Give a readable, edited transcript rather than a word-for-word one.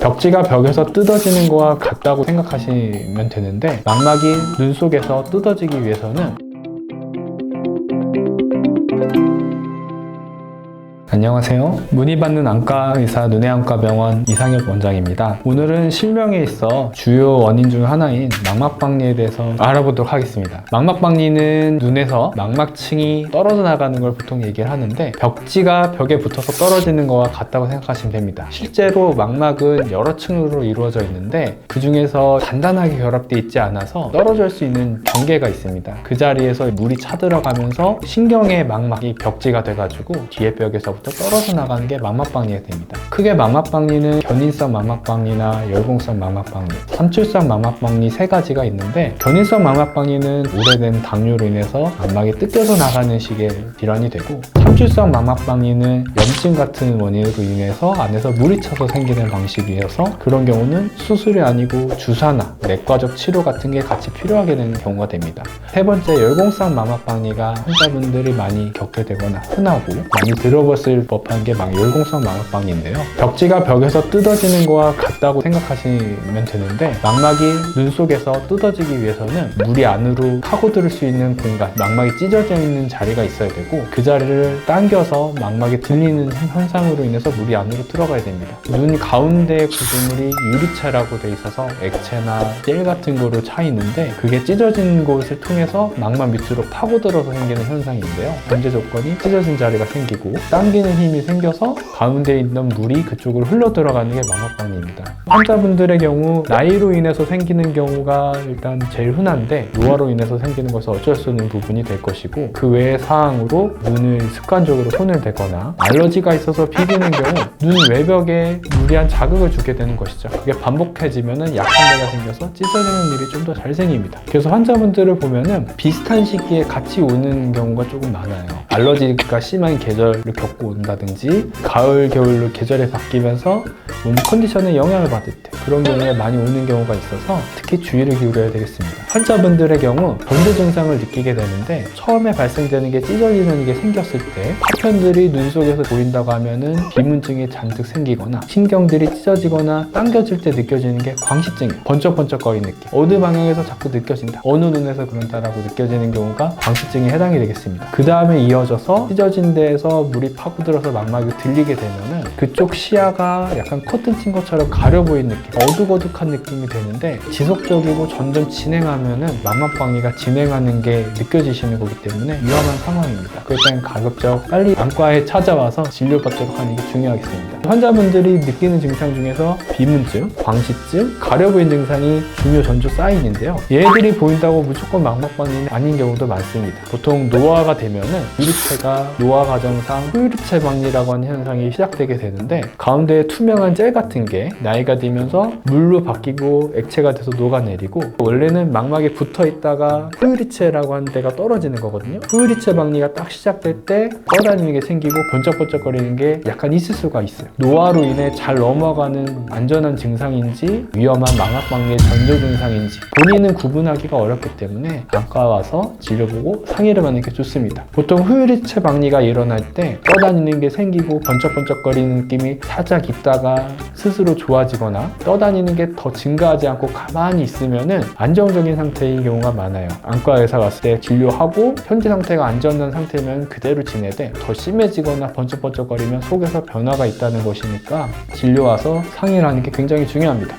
벽지가 벽에서 뜯어지는 거와 같다고 생각하시면 되는데, 망막이 눈 속에서 뜯어지기 위해서는 안녕하세요. 문의받는 안과의사 눈의안과병원 이상엽 원장입니다. 오늘은 실명에 있어 주요 원인 중 하나인 망막박리에 대해서 알아보도록 하겠습니다. 망막박리는 눈에서 망막층이 떨어져 나가는 걸 보통 얘기를 하는데, 벽지가 벽에 붙어서 떨어지는 거와 같다고 생각하시면 됩니다. 실제로 망막은 여러 층으로 이루어져 있는데 그 중에서 단단하게 결합되어 있지 않아서 떨어질 수 있는 경계가 있습니다. 그 자리에서 물이 차들어가면서 신경의 망막이 벽지가 돼가지고 뒤에 벽에서부터 떨어져 나가는 게 망막박리가 됩니다. 크게 망막박리는 견인성 망막박리나 열공성 망막박리, 삼출성 망막박리 세 가지가 있는데, 견인성 망막박리는 오래된 당뇨로 인해서 망막이 뜯겨서 나가는 식의 질환이 되고, 삼출성 망막박리는 염증 같은 원인으로 인해서 안에서 물이 차서 생기는 방식이어서 그런 경우는 수술이 아니고 주사나 내과적 치료 같은 게 같이 필요하게 되는 경우가 됩니다. 세 번째, 열공성 망막박리가 환자분들이 많이 겪게 되거나 흔하고 많이 들어봤을 법한 게 열공성 망막박리인데요. 벽지가 벽에서 뜯어지는 거와 같다고 생각하시면 되는데, 망막이 눈 속에서 뜯어지기 위해서는 물이 안으로 파고들 수 있는 공간, 망막이 찢어져 있는 자리가 있어야 되고, 그 자리를 당겨서 망막이 들리는 현상으로 인해서 물이 안으로 들어가야 됩니다. 눈 가운데 구조물이 유리체라고 돼 있어서 액체나 젤 같은 거로 차 있는데, 그게 찢어진 곳을 통해서 망막 밑으로 파고들어서 생기는 현상인데요. 전제 조건이 찢어진 자리가 생기고 당기는 힘이 생겨서 가운데 있는 물이 그쪽으로 흘러 들어가는 게 망막박리입니다. 환자분들의 경우 나이로 인해서 생기는 경우가 일단 제일 흔한데, 노화로 인해서 생기는 것은 어쩔 수 없는 부분이 될 것이고, 그 외의 사항으로 눈을 습관적으로 손을 대거나 알러지가 있어서 피부는 경우 눈 외벽에 무리한 자극을 주게 되는 것이죠. 그게 반복해지면 약한 데가 생겨서 찢어지는 일이 좀 더 잘 생깁니다. 그래서 환자분들을 보면은 비슷한 시기에 같이 오는 경우가 조금 많아요. 알러지가 심한 계절을 겪고 온다든지, 가을, 겨울로 계절이 바뀌면서 몸 컨디션에 영향을 받을 때, 그런 경우에 많이 오는 경우가 있어서 특히 주의를 기울여야 되겠습니다. 환자분들의 경우 전조 증상을 느끼게 되는데, 처음에 발생되는 게 찢어지는 게 생겼을 때 파편들이 눈 속에서 보인다고 하면은 비문증이 잔뜩 생기거나, 신경들이 찢어지거나 당겨질 때 느껴지는 게 광시증이에요. 번쩍번쩍거리는 느낌, 어느 방향에서 자꾸 느껴진다, 어느 눈에서 그런다라고 느껴지는 경우가 광시증에 해당이 되겠습니다. 그 다음에 이어져서 찢어진 데에서 물이 파고들어서 망막이 들리게 되면은 그쪽 시야가 약간 커튼 친 것처럼 가려 보이는 느낌, 어둑어둑한 느낌이 되는데, 지속적이고 점점 진행하면은 망막박리가 진행하는 게 느껴지시는 거기 때문에 위험한 상황입니다. 그럴 때는 가급적 빨리 안과에 찾아와서 진료받도록 하는 게 중요하겠습니다. 환자분들이 느끼는 증상 중에서 비문증, 광시증, 가려 보이는 증상이 중요 전조 사인인데요. 얘들이 보인다고 무조건 망막박리는 아닌 경우도 많습니다. 보통 노화가 되면은 유리체가 노화 과정상 후유리체 박리라고 하는 현상이 시작되게 되는데, 가운데에 투명한 젤 같은 게 나이가 들면서 물로 바뀌고 액체가 돼서 녹아내리고, 원래는 망막에 붙어 있다가 후유리체라고 하는 데가 떨어지는 거거든요. 후유리체 박리가 딱 시작될 때 떠다니는 게 생기고 번쩍번쩍거리는 게 약간 있을 수가 있어요. 노화로 인해 잘 넘어가는 안전한 증상인지 위험한 망막박리의 전조 증상인지 본인은 구분하기가 어렵기 때문에 안과 와서 진료보고 상의를 받는 게 좋습니다. 보통 후유리체 박리가 일어날 때 떠다니는 게 생기고 번쩍번쩍거리는 느낌이 살짝 있다가 스스로 좋아지거나, 떠다니는 게 더 증가하지 않고 가만히 있으면은 안정적인 상태인 경우가 많아요. 안과 의사 갔을 때 진료하고 현재 상태가 안전한 상태면 그대로 지내되, 더 심해지거나 번쩍번쩍거리면 속에서 변화가 있다는 것이니까 진료 와서 상의를 하는 게 굉장히 중요합니다.